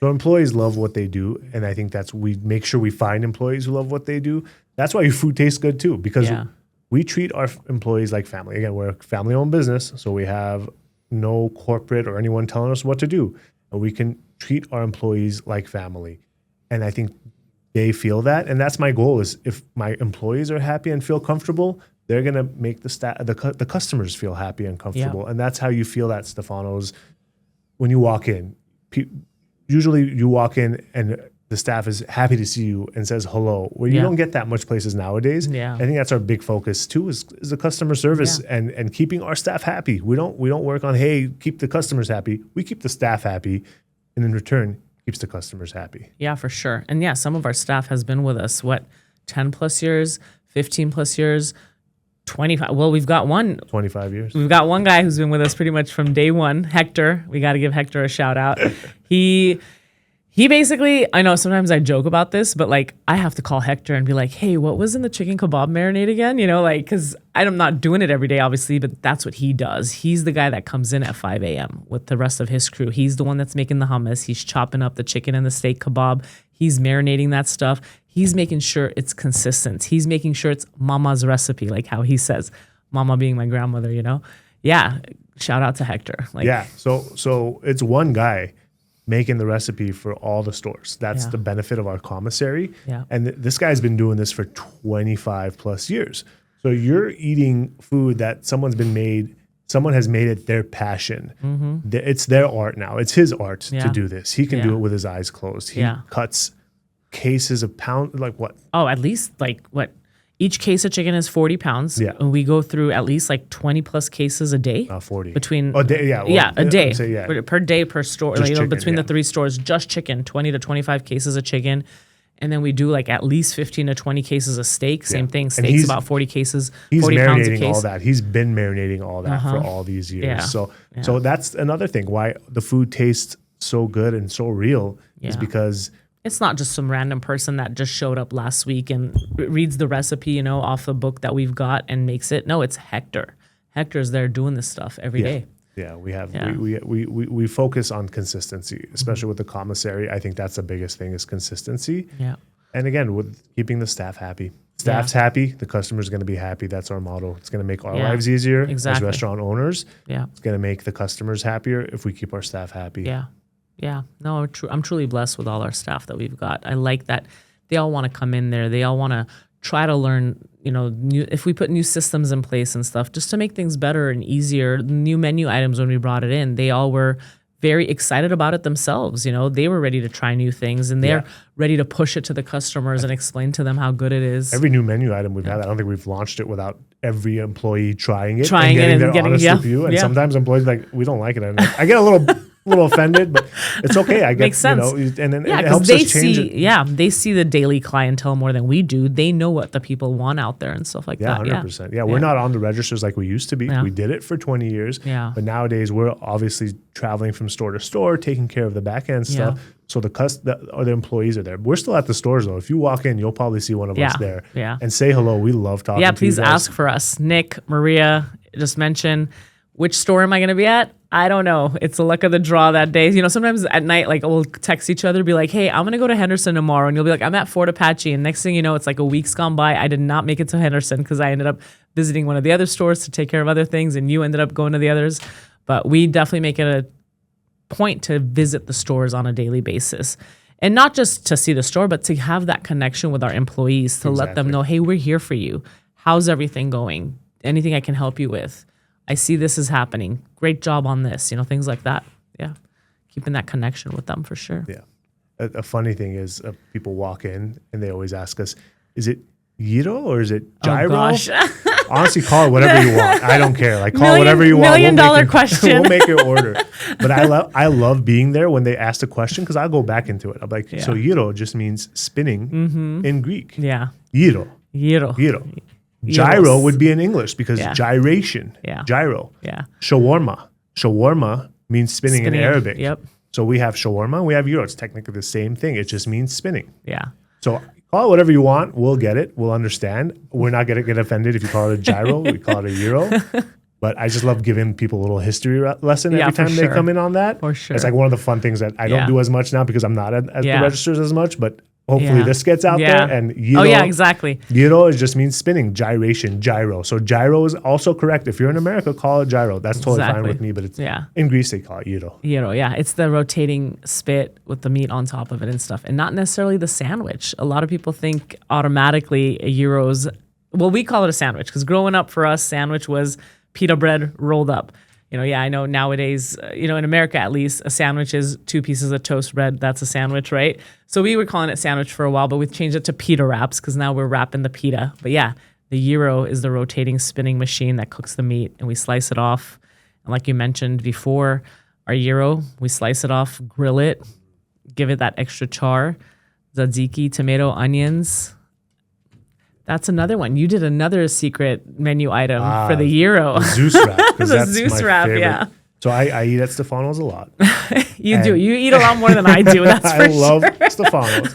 So employees love what they do, and I think we make sure we find employees who love what they do. That's why your food tastes good too, because we treat our employees like family. Again, we're a family-owned business, so we have no corporate or anyone telling us what to do, and we can treat our employees like family. And I think they feel that, and that's my goal. Is if my employees are happy and feel comfortable, they're gonna make the customers feel happy and comfortable, and that's how you feel at Stephanos when you walk in. Usually you walk in and the staff is happy to see you and says hello. Well, you don't get that much places nowadays. Yeah. I think that's our big focus too, is the customer service and keeping our staff happy. We don't work on, hey, keep the customers happy. We keep the staff happy, and in return, keeps the customers happy. Yeah, for sure. And yeah, some of our staff has been with us, 10 plus years, 15 plus years, 25. Well, we've got 25 years. We've got one guy who's been with us pretty much from day one, Hector. We got to give Hector a shout out. He basically, I know sometimes I joke about this, but like I have to call Hector and be like, hey, what was in the chicken kebab marinade again? You know, like, because I'm not doing it every day, obviously, but that's what he does. He's the guy that comes in at 5 a.m. with the rest of his crew. He's the one that's making the hummus. He's chopping up the chicken and the steak kebab. He's marinating that stuff. He's making sure it's consistent. He's making sure it's mama's recipe, like how he says, mama being my grandmother, you know? Yeah. Shout out to Hector. Like, yeah. So it's one guy making the recipe for all the stores. That's the benefit of our commissary. Yeah. And this guy's been doing this for 25 plus years. So you're eating food that someone has made it their passion. Mm-hmm. It's their art now. It's his art to do this. He can do it with his eyes closed. He cuts cases of pound, like what? Oh, at least like what? Each case of chicken is 40 pounds. Yeah. And we go through at least like 20 plus cases a day. 40. Between a day, a day. Per day per store. Like, chicken, between the 3 stores, just chicken, 20 to 25 cases of chicken. And then we do like at least 15 to 20 cases of steak. Same thing. Steak's about 40 cases, 40 pounds a case. He's marinating all that. He's been marinating all that for all these years. Yeah. So that's another thing why the food tastes so good and so real is because it's not just some random person that just showed up last week and reads the recipe, you know, off the book that we've got and makes it. No, it's Hector. Hector's there doing this stuff every day. Yeah, we focus on consistency, especially with the commissary. I think that's the biggest thing is consistency. Yeah. And again, with keeping the staff happy. Staff's happy, the customer's going to be happy. That's our motto. It's going to make our lives easier as restaurant owners. Yeah. It's going to make the customers happier if we keep our staff happy. Yeah. Yeah, no, I'm truly blessed with all our staff that we've got. I like that they all want to come in there. They all want to try to learn, you know, if we put new systems in place and stuff, just to make things better and easier. New menu items when we brought it in, they all were very excited about it themselves. You know, they were ready to try new things and they're ready to push it to the customers and explain to them how good it is. Every new menu item we've had, I don't think we've launched it without every employee trying it and getting their honest review. And sometimes employees are like, we don't like it. And I get a little offended, but it's okay. I get, makes sense. You know, and then it helps us change it. Yeah, they see the daily clientele more than we do. They know what the people want out there and stuff like that. 100%. Yeah, we're not on the registers like we used to be. Yeah. We did it for 20 years. Yeah. But nowadays we're obviously traveling from store to store, taking care of the back end stuff. So the employees are there. We're still at the stores though. If you walk in, you'll probably see one of us there. Yeah. And say hello. We love talking to you guys. Please ask for us. Nick, Maria, just mention which store am I going to be at? I don't know. It's the luck of the draw that day. You know, sometimes at night, like we'll text each other, be like, hey, I'm going to go to Henderson tomorrow. And you'll be like, I'm at Fort Apache. And next thing you know, it's like a week's gone by. I did not make it to Henderson because I ended up visiting one of the other stores to take care of other things. And you ended up going to the others. But we definitely make it a point to visit the stores on a daily basis. And not just to see the store, but to have that connection with our employees, to let them know, hey, we're here for you. How's everything going? Anything I can help you with? I see this is happening. Great job on this. You know, things like that. Yeah. Keeping that connection with them for sure. Yeah. A funny thing is people walk in and they always ask us, is it gyro or is it gyro? Oh, gosh. Honestly, call it whatever you want. I don't care. Like call it whatever you want. $1 million question. We'll make your order. But I love being there when they ask the question because I'll go back into it. I'm like, so gyro just means spinning in Greek. Yeah. Gyro. Gyro. Gyro. Gyro would be in English because gyration. Yeah. Gyro. Yeah. Shawarma. Shawarma means spinning in Arabic. Yep. So we have shawarma, we have gyro. It's technically the same thing. It just means spinning. Yeah. So call it whatever you want. We'll get it. We'll understand. We're not going to get offended if you call it a gyro. We call it a gyro. But I just love giving people a little history lesson Yeah, every for time they sure. come in on that. For sure. It's like one of the fun things that I don't do as much now because I'm not at the registers as much, but hopefully this gets out there. And gyro, oh yeah, exactly. Gyro just means spinning, gyration, gyro. So gyro is also correct. If you're in America, call it gyro. That's totally fine with me, but it's in Greece they call it gyro. Gyro, yeah. It's the rotating spit with the meat on top of it and stuff, and not necessarily the sandwich. A lot of people think automatically a gyro's, well, we call it a sandwich because growing up for us, sandwich was pita bread rolled up. I know nowadays, in America at least, a sandwich is 2 pieces of toast bread. That's a sandwich, right? So we were calling it sandwich for a while, but we've changed it to pita wraps because now we're wrapping the pita. But yeah, the gyro is the rotating spinning machine that cooks the meat, and we slice it off. And like you mentioned before, our gyro, we slice it off, grill it, give it that extra char, tzatziki, tomato, onions. That's another one. You did another secret menu item for the gyro. Zeus wrap. The that's Zeus my wrap, favorite. yeah. So I eat at Stephanos a lot. You do. You eat a lot more than I do. That's for I love sure. Stephanos.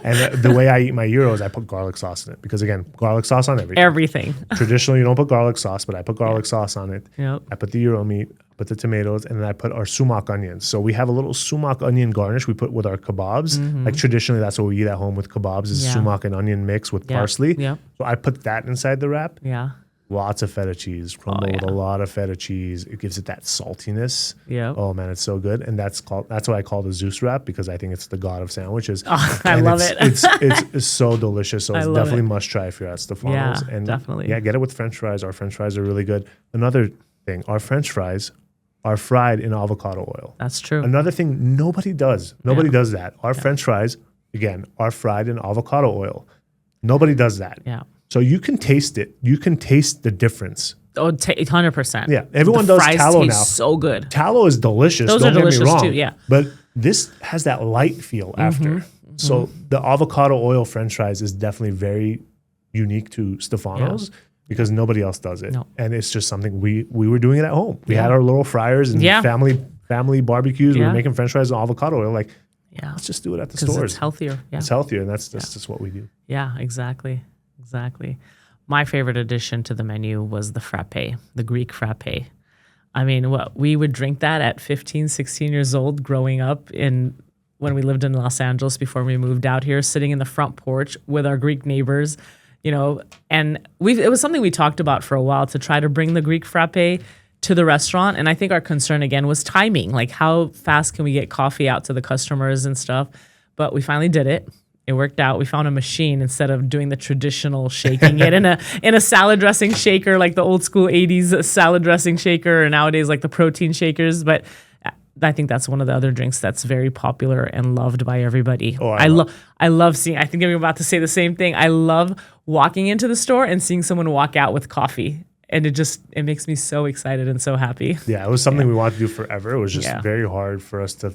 And the way I eat my gyros, I put garlic sauce in it. Because again, garlic sauce on everything. Everything. Traditionally, you don't put garlic sauce, but I put garlic sauce on it. Yep. I put the gyro meat, put the tomatoes, and then I put our sumac onions. So we have a little sumac onion garnish we put with our kebabs. Like traditionally, that's what we eat at home with kebabs is sumac and onion mix with parsley. Yep. So I put that inside the wrap. Yeah. Lots of feta cheese, crumble with a lot of feta cheese. It gives it that saltiness. Yeah. Oh man, it's so good. And that's why I call it the Zeus wrap because I think it's the god of sandwiches. Oh, I love it. It's so delicious. So it's definitely it. must try if you're at Stephanos. Yeah, And definitely. Yeah, get it with French fries. Our French fries are really good. Another thing, our French fries are fried in avocado oil. That's true. Another thing nobody does. Nobody does that. Our French fries, again, are fried in avocado oil. Nobody does that. Yeah. So you can taste it. You can taste the difference. Oh, 100%. Yeah, everyone the does fries tallow taste now. so good. Tallow is delicious. Those don't are get delicious me wrong, too, yeah. But this has that light feel after. So the avocado oil French fries is definitely very unique to Stephanos because nobody else does it. No. And it's just something we were doing it at home. We had our little fryers and family barbecues. We were making French fries with avocado oil. Like, let's just do it at the stores. It's healthier. Yeah. It's healthier, and that's just what we do. Yeah, exactly. My favorite addition to the menu was the frappe, the Greek frappe. I mean, we would drink that at 15, 16 years old growing up when we lived in Los Angeles before we moved out here, sitting in the front porch with our Greek neighbors, and it was something we talked about for a while to try to bring the Greek frappe to the restaurant. And I think our concern again was timing, like how fast can we get coffee out to the customers and stuff. But we finally did it. It worked out. We found a machine instead of doing the traditional shaking it in a salad dressing shaker, like the old school 80s salad dressing shaker, or nowadays like the protein shakers. But I think that's one of the other drinks that's very popular and loved by everybody. Oh, I love seeing, I think I'm about to say the same thing. I love walking into the store and seeing someone walk out with coffee. And it makes me so excited and so happy. Yeah, it was something we wanted to do forever. It was just very hard for us to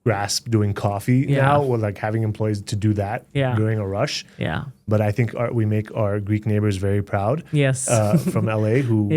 grasp doing coffee now, with like having employees to do that during a rush. Yeah. But I think we make our Greek neighbors very proud. Yes. From LA who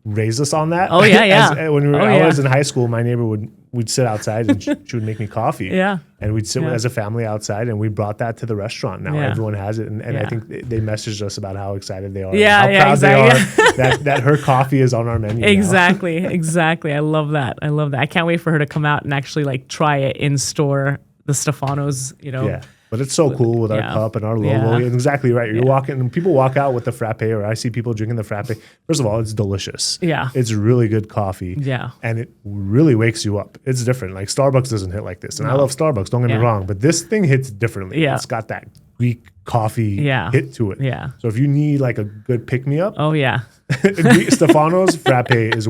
raised us on that. Oh yeah, yeah. When I was in high school, my neighbor we'd sit outside and she would make me coffee. Yeah. And we'd sit as a family outside, and we brought that to the restaurant. Now everyone has it, and I think they messaged us about how excited they are. Yeah, how proud they are that her coffee is on our menu. Exactly, exactly. I love that. I can't wait for her to come out and actually like try it in store. The Stephanos, Yeah. But it's so cool with our cup and our logo. Yeah. Exactly right. You're walking, and people walk out with the frappe, or I see people drinking the frappe. First of all, it's delicious. Yeah. It's really good coffee. Yeah. And it really wakes you up. It's different. Like Starbucks doesn't hit like this. And I love Starbucks, don't get me wrong. But this thing hits differently. Yeah. It's got that Greek coffee hit to it. Yeah. So if you need like a good pick-me-up. Oh, yeah. Stephanos frappe is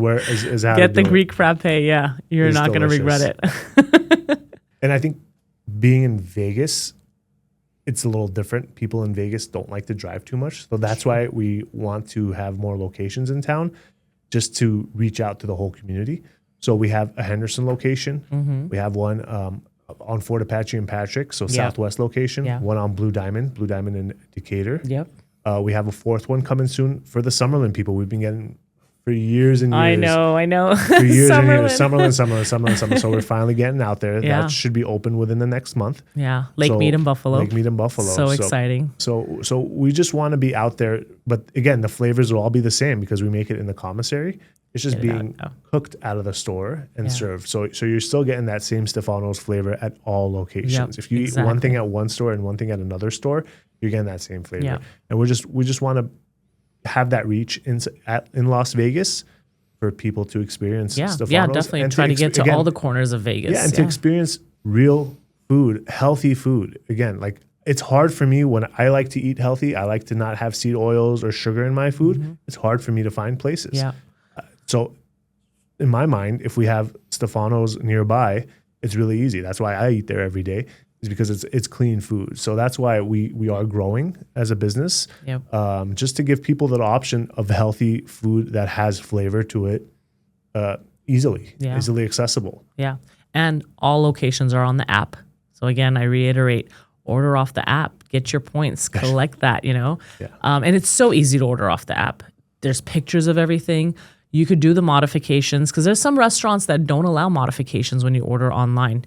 how get the Greek frappe. Yeah. You're not going to regret it. And I think being in Vegas, it's a little different. People in Vegas don't like to drive too much. So that's why we want to have more locations in town, just to reach out to the whole community. So we have a Henderson location. Mm-hmm. We have one on Fort Apache and Patrick, so Southwest location. Yeah. One on Blue Diamond in Decatur. Yep. We have a fourth one coming soon for the Summerlin people. We've been getting for years and years. I know. For years and years. Summerlin. Summerlin. So we're finally getting out there. Yeah. That should be open within the next month. Yeah. Lake Mead in Buffalo. Lake Mead in Buffalo. So exciting. So we just want to be out there. But again, the flavors will all be the same because we make it in the commissary. It's just being cooked out of the store and served. So you're still getting that same Stephanos flavor at all locations. Yep, If you eat one thing at one store and one thing at another store, you're getting that same flavor. Yeah. And we just want to have that reach in Las Vegas for people to experience Stephanos. Yeah, definitely. And try to get to all the corners of Vegas. Yeah, and to experience real food, healthy food. Again, like it's hard for me when I like to eat healthy. I like to not have seed oils or sugar in my food. Mm-hmm. It's hard for me to find places. Yeah. So in my mind, if we have Stephanos nearby, it's really easy. That's why I eat there every day, is because it's clean food. So that's why we are growing as a business, just to give people the option of healthy food that has flavor to it, easily accessible. Yeah. And all locations are on the app. So again, I reiterate, order off the app, get your points, collect that, Yeah. And it's so easy to order off the app. There's pictures of everything. You could do the modifications because there's some restaurants that don't allow modifications when you order online.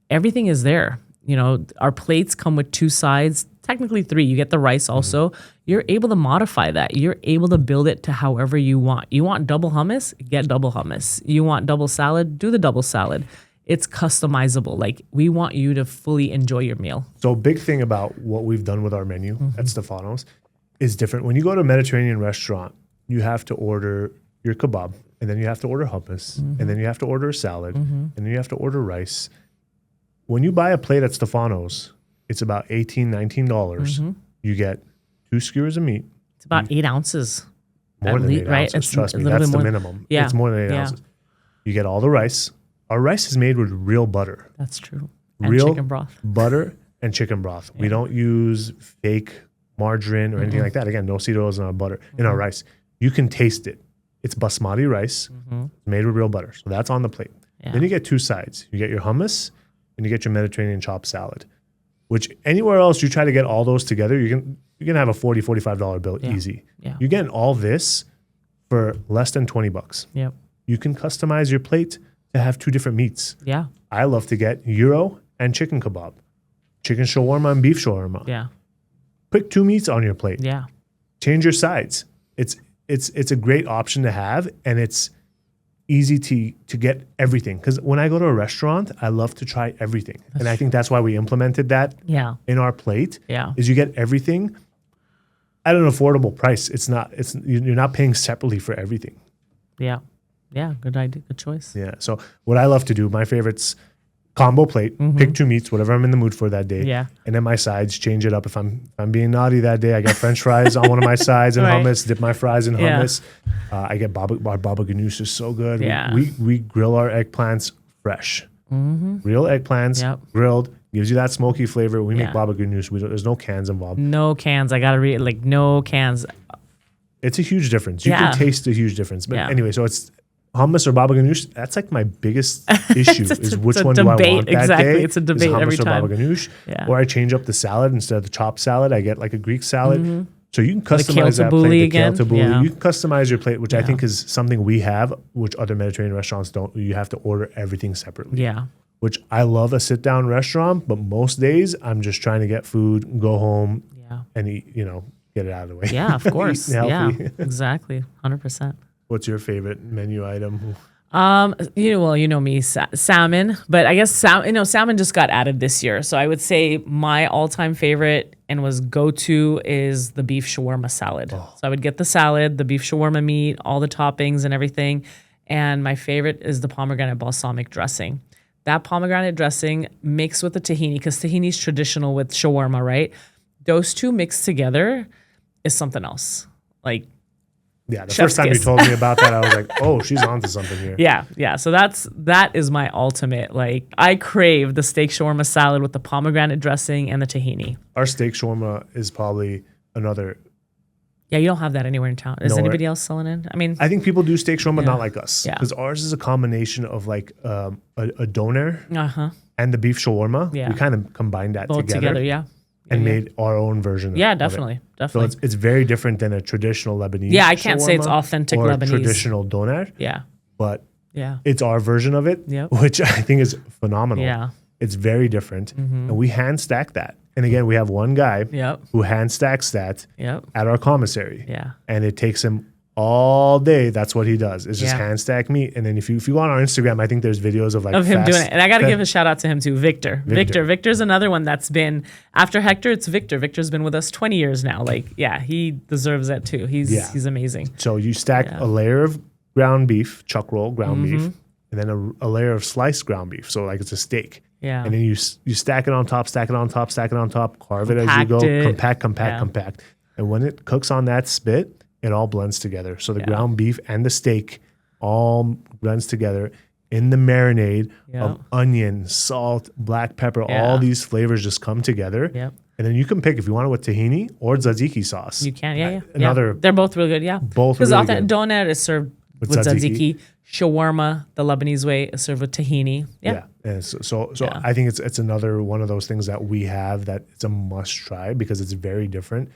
Everything is there. Our plates come with 2 sides, technically 3. You get the rice also. Mm-hmm. You're able to modify that. You're able to build it to however you want. You want double hummus? Get double hummus. You want double salad? Do the double salad. It's customizable. Like, we want you to fully enjoy your meal. So a big thing about what we've done with our menu at Stephanos is different. When you go to a Mediterranean restaurant, you have to order your kebab, and then you have to order hummus, and then you have to order a salad, and then you have to order rice. When you buy a plate at Stephanos, it's about $18, $19. You get 2 skewers of meat. It's about 8 ounces. More than 8 ounces, trust me. That's the minimum. Yeah. It's more than 8 ounces. You get all the rice. Our rice is made with real butter. That's true. And real chicken broth. Butter and chicken broth. Yeah. We don't use fake margarine or anything like that. Again, no seed oils in our butter, in our rice. You can taste it. It's basmati rice made with real butter. So that's on the plate. Yeah. Then you get 2 sides. You get your hummus and you get your Mediterranean chopped salad, which anywhere else you try to get all those together, you're gonna have a $40, $45 bill easy. Yeah. You're getting all this for less than $20. Yep. You can customize your plate to have 2 different meats. Yeah. I love to get gyro and chicken kebab, chicken shawarma and beef shawarma. Yeah. Pick 2 meats on your plate. Yeah. Change your sides. It's a great option to have, and it's easy to get everything. Because when I go to a restaurant, I love to try everything. And I think that's why we implemented that in our plate. Yeah. Is you get everything at an affordable price. You're not paying separately for everything. Yeah. Yeah. Good idea. Good choice. Yeah. So what I love to do, my favorites, combo plate, pick 2 meats, whatever I'm in the mood for that day. Yeah. And then my sides, change it up. If I'm being naughty that day, I got French fries on one of my sides and hummus, dip my fries in hummus. I get baba ganoush is so good. Yeah. We grill our eggplants fresh. Real eggplants, grilled, gives you that smoky flavor. We make baba ganoush. There's no cans involved. No cans. I got to read no cans. It's a huge difference. You can taste the huge difference. But anyway, so it's hummus or baba ganoush. That's like my biggest issue is which one do I want that day? It's a debate every time. Hummus or baba ganoush. Or I change up the salad. Instead of the chopped salad, I get like a Greek salad. So you can customize that plate. The kale tabbouleh. You can customize your plate, which I think is something we have, which other Mediterranean restaurants don't. You have to order everything separately. Yeah. Which I love a sit-down restaurant, but most days I'm just trying to get food, go home, and eat, get it out of the way. Yeah, of course. Yeah, exactly. 100%. What's your favorite menu item? You know me, salmon. But I guess salmon just got added this year. So I would say my all-time favorite and was go-to is the beef shawarma salad. Oh. So I would get the salad, the beef shawarma meat, all the toppings and everything. And my favorite is the pomegranate balsamic dressing. That pomegranate dressing mixed with the tahini, because tahini is traditional with shawarma, right? Those 2 mixed together is something else. Like, yeah, the first time you told me about that, I was like, oh, she's onto something here. Yeah. So that is my ultimate. Like, I crave the steak shawarma salad with the pomegranate dressing and the tahini. Our steak shawarma is probably another. Yeah, you don't have that anywhere in town. Is anybody else selling it? I mean, I think people do steak shawarma, not like us. Yeah. Because ours is a combination of like a doner and the beef shawarma. Yeah. We kind of combine that both together. Yeah. and made our own version. Yeah, of definitely, it. definitely. So it's very different than a traditional Lebanese. Yeah, I can't say it's shawarma authentic or Lebanese. traditional doner, Yeah, but yeah, it's our version of it, Yep. which I think is phenomenal. yeah, It's very different, and we hand stack that. And again, we have one guy yep, who hand stacks that yep, at our commissary, yeah, and it takes him all day. That's what he does. Is just Yeah. hand stack meat. And then if you go on our Instagram, I think there's videos of like of him fast- doing it. And I got to give a shout out to him too, Victor. Victor's another one that's been after Hector. It's Victor. Victor's been with us 20 years now. Like, yeah, he deserves that too. He's amazing. So you stack Yeah. a layer of ground beef, chuck roll ground beef, and then a layer of sliced ground beef. So like it's a steak. Yeah. And then you stack it on top, stack it on top, stack it on top, carve it as you Compact go, it. compact. And when it cooks on that spit, it all blends together. So the ground beef and the steak all blends together in the marinade of onion, salt, black pepper. Yeah. All these flavors just come together. Yep. And then you can pick if you want it with tahini or tzatziki sauce. You can, yeah. Another, They're both really good, yeah. Both because really authentic good. doner is served with tzatziki. Shawarma, the Lebanese way, is served with tahini. Yeah. And so I think it's another one of those things that we have that it's a must try because it's very different.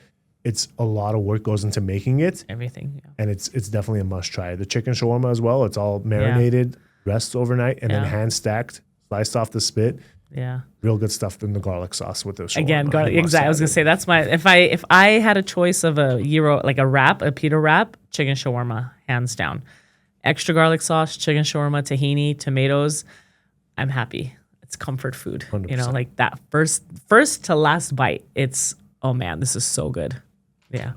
It's a lot of work goes into making it, Everything. Yeah. and it's definitely a must try. The chicken shawarma as well. It's all marinated, rests overnight, and then hand stacked, sliced off the spit. Yeah. Real good stuff in the garlic sauce with the shawarma. Again, garlic. You must Exactly. I was have gonna say that's my if I had a choice of a gyro like a wrap, a pita wrap, chicken shawarma, hands down. Extra garlic sauce, chicken shawarma, tahini, tomatoes. I'm happy. It's comfort food. 100%. You know, like that first to last bite. It's oh man, this is so good. Yeah.